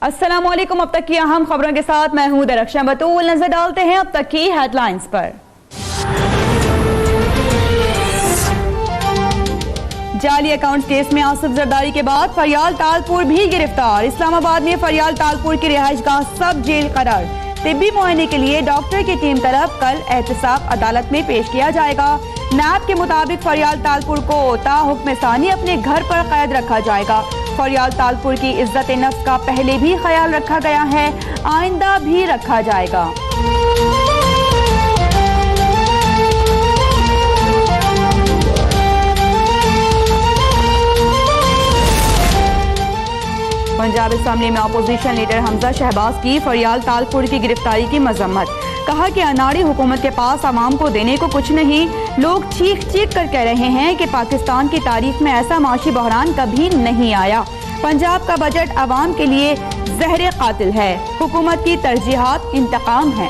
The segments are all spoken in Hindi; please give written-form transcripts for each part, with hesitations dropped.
अस्सलाम वालेकुम। अब तक की अहम खबरों के साथ मैं हूं दरख्शां बतूल। नजर डालते हैं अब तक की हेडलाइंस पर। जाली अकाउंट केस में आसिफ जरदारी के बाद फरियाल तालपुर भी गिरफ्तार। इस्लामाबाद में फरियाल तालपुर की रिहाइशगाह सब जेल करार। तिब्बी मुआयने के लिए डॉक्टर की टीम तरफ कल एहतसाब अदालत में पेश किया जाएगा। नैब के मुताबिक फरियाल तालपुर को ताहुक्म सानी अपने घर पर कैद रखा जाएगा। फरियाल तालपुर की इज्जत नफ्स का पहले भी ख्याल रखा गया है, आइंदा भी रखा जाएगा। पंजाब असेंबली में अपोजिशन लीडर हमजा शहबाज की फरियाल तालपुर की गिरफ्तारी की मजम्मत। कहा कि अनाड़ी हुकूमत के पास आवाम को देने को कुछ नहीं। लोग चीख चीख कर कह रहे हैं कि पाकिस्तान की तारीख में ऐसा माशी बहरान कभी नहीं आया। पंजाब का बजट आवाम के लिए जहर कातिल है। हुकूमत की तरजीहात इंतकाम है।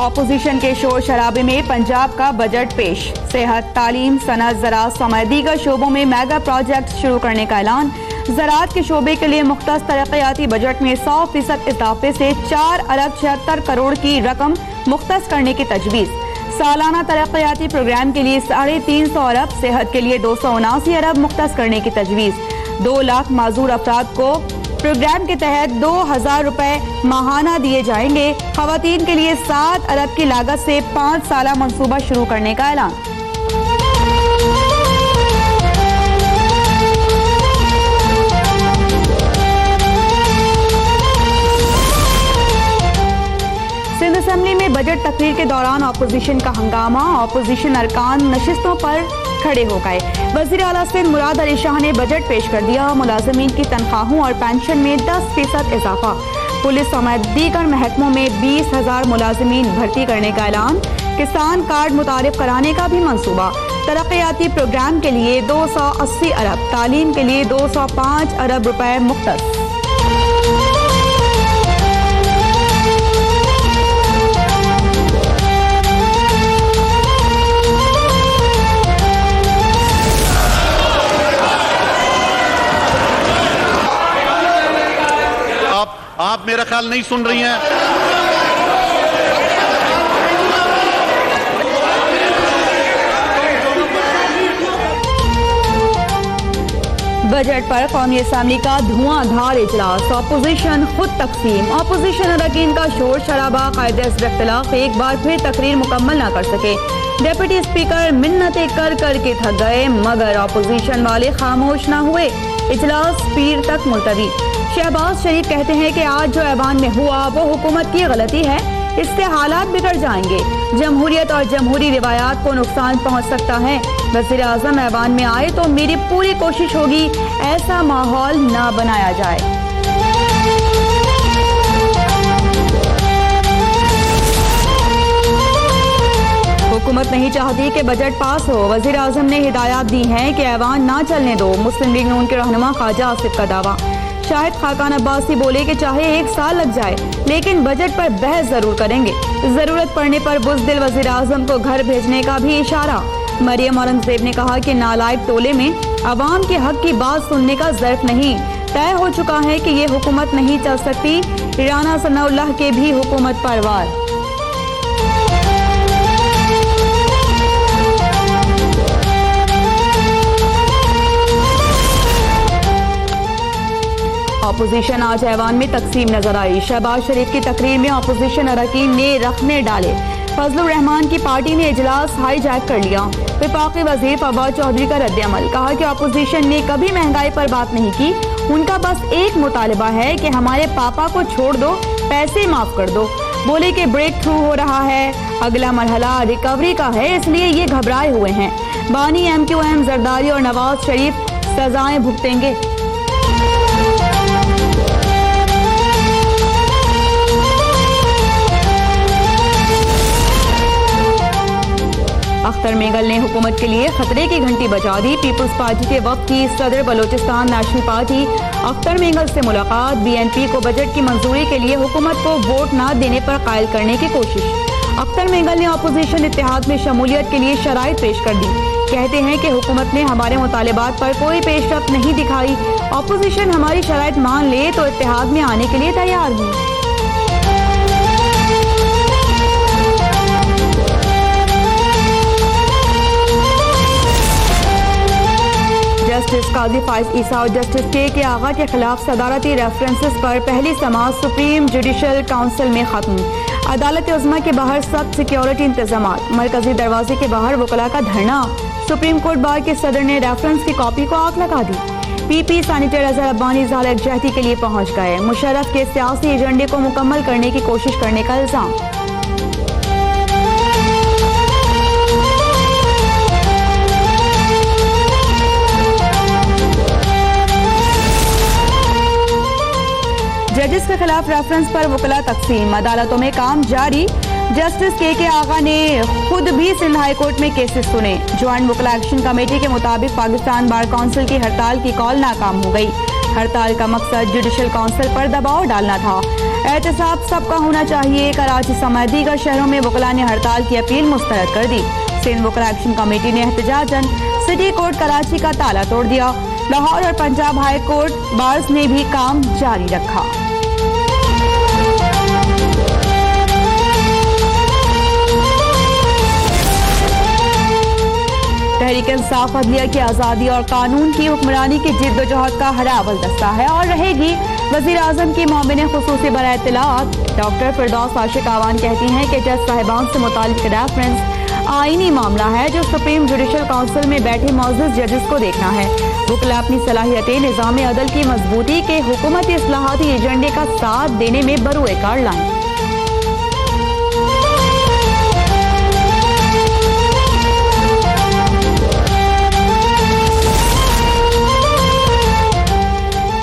ऑपोजिशन के शोर शराबे में पंजाब का बजट पेश। सेहत, तालीम, सनत, ज़राअत समेत दीगर शोबों में मेगा प्रोजेक्ट शुरू करने का ऐलान। ज़राअत के शोबे के लिए मुख्तस तरक्याती बजट में 100% इजाफे से 4 अरब 76 करोड़ की रकम मुख्तस करने की तजवीज़। सालाना तरक्याती प्रोग्राम के लिए 350 अरब, सेहत के लिए 279 अरब मुख्तस करने की तजवीज़। 2 लाख माजूर अफराद को प्रोग्राम के तहत 2000 रुपए माहाना दिए जाएंगे। खवातीन के लिए 7 अरब की लागत से 5 साला मंसूबा शुरू करने का ऐलान। सिंध असेंबली में बजट तकरीर के दौरान अपोजिशन का हंगामा। अपोजिशन अरकान नशिस्तों पर खड़े हो गए। वज़ीर आला सिंध मुराद अली शाह ने बजट पेश कर दिया। मुलाजमीन की तनख्वाहों और पेंशन में 10% इजाफा। पुलिस समेत दीगर महकमों में 20,000 मुलाजमीन भर्ती करने का ऐलान। किसान कार्ड मुतारिफ कराने का भी मंसूबा। तरक्याती प्रोग्राम के लिए 280 अरब, तालीम के लिए 205 अरब रुपए मुख्तस। आप मेरा ख्याल नहीं सुन रही हैं। बजट पर कौमी असेंबली का धुआंधार इजलास। अपोजिशन खुद तकसीम। अपोजिशन अरकान का शोर शराबा, कायदे इख्तिलाफ एक बार फिर तकरीर मुकम्मल न कर सके। डिप्टी स्पीकर मिन्नतें कर कर के थक गए, मगर अपोजिशन वाले खामोश न हुए। इजलास पीर तक मुलतवी। शहबाज शरीफ कहते हैं कि आज जो ऐवान में हुआ वो हुकूमत की गलती है, इससे हालात बिगड़ जाएंगे। जमहूरियत और जमहूरी रिवायात को नुकसान पहुंच सकता है। वज़ीर आज़म ऐवान में आए तो मेरी पूरी कोशिश होगी ऐसा माहौल ना बनाया जाए। हुकूमत नहीं चाहती कि बजट पास हो। वज़ीर आज़म ने हिदायत दी हैं कि ऐवान ना चलने दो। मुस्लिम लीग नून के रहनुमा ख्वाजा आसिफ का दावा। शाहिद खाकान अब्बासी बोले कि चाहे 1 साल लग जाए लेकिन बजट पर बहस जरूर करेंगे। जरूरत पड़ने पर बुज़दिल वज़ीर आज़म को घर भेजने का भी इशारा। मरियम औरंगज़ेब ने कहा कि नालायक टोले में अवाम के हक की बात सुनने का ज़र्फ नहीं। तय हो चुका है कि ये हुकूमत नहीं चल सकती। राना सनाउल्लाह के भी हुकूमत पर वार। अपोजिशन आज ऐवान में तकसीम नजर आई। शहबाज शरीफ की तकरीर में अपोजिशन अरकान ने रखने डाले। फजलुर रहमान की पार्टी ने इजलास हाईजैक कर लिया। विफाकी वजीर फवाद चौधरी का रद्द-ए-अमल। कहा कि अपोजिशन ने कभी महंगाई पर बात नहीं की। उनका बस एक मुतालिबा है कि हमारे पापा को छोड़ दो, पैसे माफ कर दो। बोले कि ब्रेक थ्रू हो रहा है, अगला मरहला रिकवरी का है, इसलिए ये घबराए हुए हैं। बानी MQM जरदारी और नवाज शरीफ सजाएं भुगतेंगे। अख्तर मेंगल ने हुकूमत के लिए खतरे की घंटी बजा दी। पीपल्स पार्टी के वक्त की सदर बलोचिस्तान नेशनल पार्टी अख्तर मेंगल से मुलाकात। BNP को बजट की मंजूरी के लिए हुकूमत को वोट न देने पर कायल करने की कोशिश। अख्तर मेंगल ने अपोजिशन इत्तेहाद में शमूलियत के लिए शराइत पेश कर दी। कहते हैं कि हुकूमत ने हमारे मुतालिबात पर कोई पेशरफ्त नहीं दिखाई। अपोजिशन हमारी शराइत मान ले तो इत्तेहाद में आने के लिए तैयार हूँ। जस्टिस काजी फाइज ईसा और जस्टिस के आगा के खिलाफ सदारती रेफरेंसेस पर पहली समाअत सुप्रीम जुडिशल काउंसिल में खत्म। अदालत उज़्मा के बाहर सख्त सिक्योरिटी इंतजामात। मरकजी दरवाजे के बाहर वकला का धरना। सुप्रीम कोर्ट बार के सदर ने रेफरेंस की कॉपी को आग लगा दी। PP सैनिटर अजहर अब्बानी ज़ाल यकजहती के लिए पहुंच गए। मुशर्रफ के सियासी एजेंडे को मुकम्मल करने की कोशिश करने का इल्जाम। जजेस के खिलाफ रेफरेंस पर वकला तकसीम। अदालतों में काम जारी। जस्टिस के आगा ने खुद भी सिंध हाई कोर्ट में केसेस सुने। ज्वाइंट वकला एक्शन कमेटी के मुताबिक पाकिस्तान बार काउंसिल की हड़ताल की कॉल नाकाम हो गई। हड़ताल का मकसद जुडिशल काउंसिल पर दबाव डालना था। एहतसाब सबका होना चाहिए। कराची समेत दीगर शहरों में वकला ने हड़ताल की अपील मुस्तरद कर दी। सिंध वकला एक्शन कमेटी ने एहतजाजन सिटी कोर्ट कराची का ताला तोड़ दिया। लाहौर और पंजाब हाई कोर्ट बार्स ने भी काम जारी रखा। तहरीक इंसाफ अदलिया की आज़ादी और कानून की हुक्मरानी की जिद्दोजहद का हरा अव्वल दस्ता है और रहेगी। वज़ीर आज़म की मोमिन खुसूसी बराए इत्तलात डॉक्टर फिरदौस आशिक आवान कहती हैं कि जज साहिबान से मुताल्लिक रेफरेंस आईनी मामला है जो सुप्रीम जुडिशल काउंसिल में बैठे मौजूद जजेस को देखना है। वकला अपनी सलाहियतें निज़ाम अदल की मजबूती के हुकूमती इस्लाहाती एजेंडे का साथ देने में बरूए कार लाएं।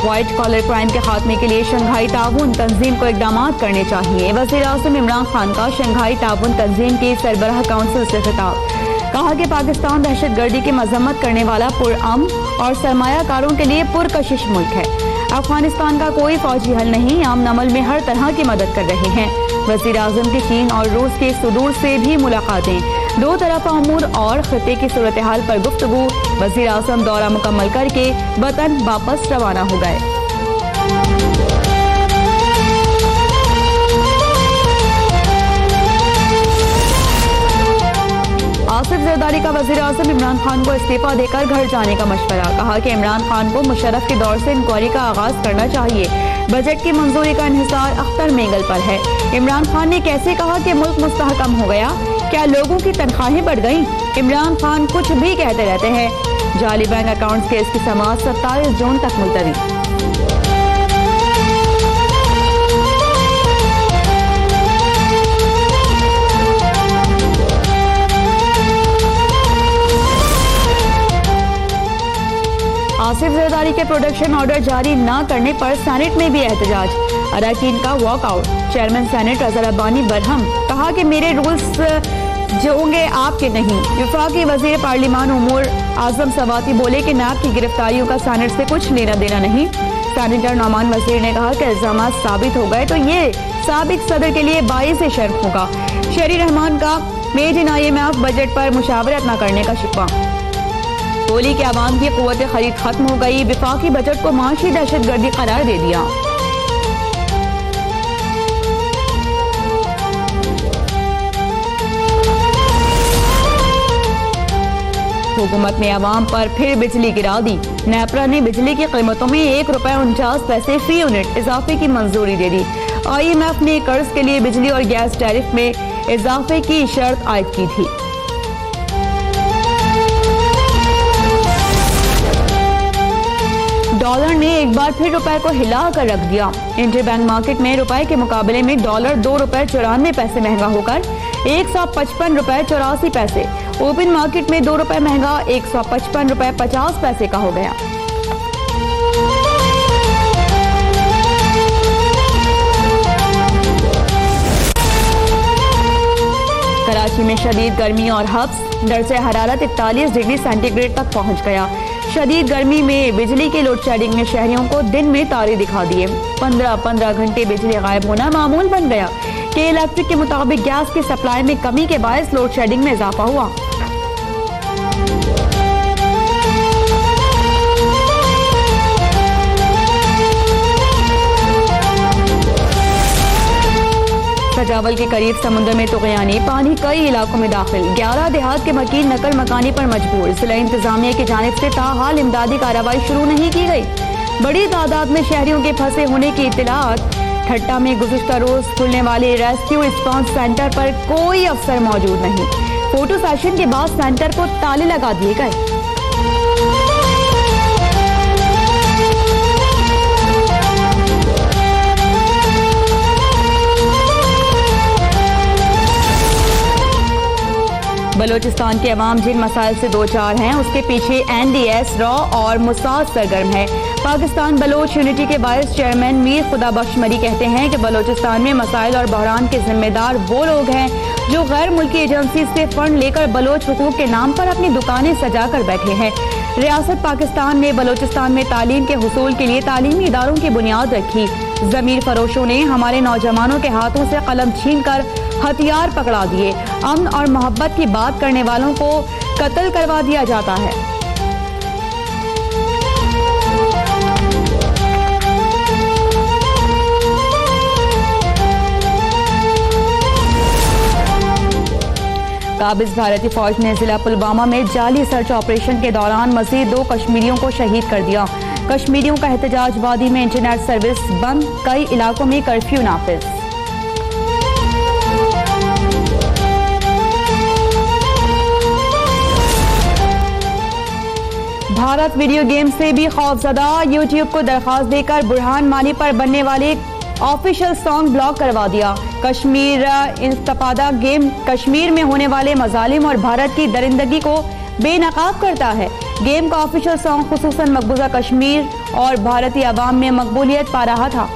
व्हाइट कॉलर क्राइम के खात्मे के लिए शंघाई ताउन तंजीम को इकदाम करने चाहिए। वज़ीर आज़म इमरान खान का शंघाई ताउन तंजीम की सरबराह काउंसिल से खिताब। कहा कि पाकिस्तान दहशत गर्दी की मजम्मत करने वाला पुरअमन और सरमायाकारों के लिए पुरकशिश मुल्क है। अफगानिस्तान का कोई फौजी हल नहीं, अमन अमल में हर तरह की मदद कर रहे हैं। वज़ीर आज़म की चीन और रूस के सुदूर से भी मुलाकातें। दो तरफा अमूर और खिते की सूरत हाल पर गुफ्तगू। वज़ीर आज़म दौरा मुकम्मल करके वतन वापस रवाना हो गए। आसिफ जरदारी का वज़ीर आज़म इमरान खान को इस्तीफा देकर घर जाने का मशवरा। कहा कि इमरान खान को मुशर्रफ के दौर से इंक्वायरी का आगाज करना चाहिए। बजट की मंजूरी का इन्हिसार अख्तर मेंगल पर है। इमरान खान ने कैसे कहा कि मुल्क मुस्तहकम हो गया? क्या लोगों की तनख्वाहें बढ़ गईं? इमरान खान कुछ भी कहते रहते हैं। जाली बैंक अकाउंट्स केस की समाअत 27 जून तक मुलतवी। आसिफ जरदारी के प्रोडक्शन ऑर्डर जारी न करने पर सेनेट में भी एहतजाज। अरकान का walkout. Chairman senate Azhar अब्बानी Barham. कहा कि मेरे रूल्स जो होंगे आपके नहीं। वफाकी वजीर पार्लिमान उमूर आजम सवाती बोले कि नाब की गिरफ्तारियों का सेनेट से कुछ लेना देना नहीं। सेनेटर नौमान वजीर ने कहा कि इल्जामात साबित हो गए तो ये साबिक सदर के लिए बाइस शर्म होगा। शहरी रहमान का मेड इन IMF बजट पर मुशावरत न करने का शिकवा। बोली कि आवाम की कुव्वत खरीद खत्म हो गई। विफाकी बजट को माशी दहशतगर्दी करार दे दिया। हुकूमत ने आवाम पर फिर बिजली गिरा दी। नेपरा ने बिजली की कीमतों में ₹1.49 फी यूनिट इजाफे की मंजूरी दे दी। IMF ने कर्ज के लिए बिजली और गैस टैरिफ में इजाफे की शर्त आयद की थी। डॉलर ने एक बार फिर रुपए को हिला कर रख दिया। इंटरबैंक मार्केट में रुपए के मुकाबले में डॉलर ₹2.94 महंगा होकर ₹155.84। ओपन मार्केट में ₹2 महंगा ₹155.50 का हो गया। कराची में शदीद गर्मी और हब्स, दर्जे हरारत 41 डिग्री सेंटीग्रेड तक पहुंच गया। शदीद गर्मी में बिजली के लोड शेडिंग ने शहरियों को दिन में तारे दिखा दिए। 15-15 घंटे बिजली गायब होना मामूल बन गया। के इलेक्ट्रिक के मुताबिक गैस की सप्लाई में कमी के बायस लोड शेडिंग में इजाफा हुआ। सजावल के करीब समुद्र में तुग़यानी, पानी कई इलाकों में दाखिल। 11 देहात के मकीन नकल मकानी पर मजबूर। जिला इंतजामिया की जानिब से ताहाल इमदादी कार्रवाई शुरू नहीं की गई। बड़ी तादाद में शहरियों के फंसे होने की इत्तलात। ठट्टा में गुज़िश्ता रोज खुलने वाले रेस्क्यू रिस्पांस सेंटर पर कोई अफसर मौजूद नहीं। फोटो सेशन के बाद सेंटर को ताले लगा दिए गए। बलोचिस्तान के अवाम जिन मसाइल से दो चार हैं, उसके पीछे NDS, रॉ और मुसाद सरगर्म है। पाकिस्तान बलोच यूनिटी के वाइस चेयरमैन मीर खुदाबख्श मरी कहते हैं कि बलोचिस्तान में मसाइल और बहरान के जिम्मेदार वो लोग हैं जो गैर मुल्की एजेंसी से फंड लेकर बलोच हुकूक के नाम पर अपनी दुकानें सजा कर बैठे हैं। रियासत पाकिस्तान ने बलोचिस्तान में तालीम के हुसूल के लिए तालीमी इदारों की बुनियाद रखी। ज़मीर फरोशों ने हमारे नौजवानों के हाथों से कलम छीन कर हथियार पकड़ा दिए। अमन और मोहब्बत की बात करने वालों को कत्ल करवा दिया जाता है। काबिज भारतीय फौज ने जिला पुलवामा में जाली सर्च ऑपरेशन के दौरान मजीद 2 कश्मीरियों को शहीद कर दिया। कश्मीरियों का एहतजाज, वादी में इंटरनेट सर्विस बंद, कई इलाकों में कर्फ्यू नाफिज। भारत वीडियो गेम से भी खौफजदा, यूट्यूब को दरखास्त देकर बुरहान मानी पर बनने वाले ऑफिशियल सॉन्ग ब्लॉक करवा दिया। कश्मीर इंतफादा गेम कश्मीर में होने वाले मजालिम और भारत की दरिंदगी को बेनकाब करता है। गेम का ऑफिशियल सॉन्ग खुसूसन मकबूजा कश्मीर और भारतीय अवाम में मकबूलियत पा रहा था।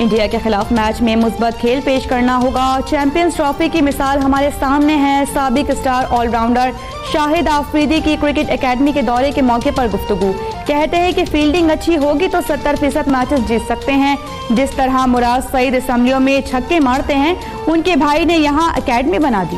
इंडिया के खिलाफ मैच में मुस्बत खेल पेश करना होगा। चैंपियंस ट्रॉफी की मिसाल हमारे सामने है। साबिक स्टार ऑलराउंडर शाहिद आफरीदी की क्रिकेट एकेडमी के दौरे के मौके पर गुफ्तगू। कहते हैं कि फील्डिंग अच्छी होगी तो 70% मैचेस जीत सकते हैं। जिस तरह मुराद सईद असेंबलियों में छक्के मारते हैं, उनके भाई ने यहाँ एकेडमी बना दी।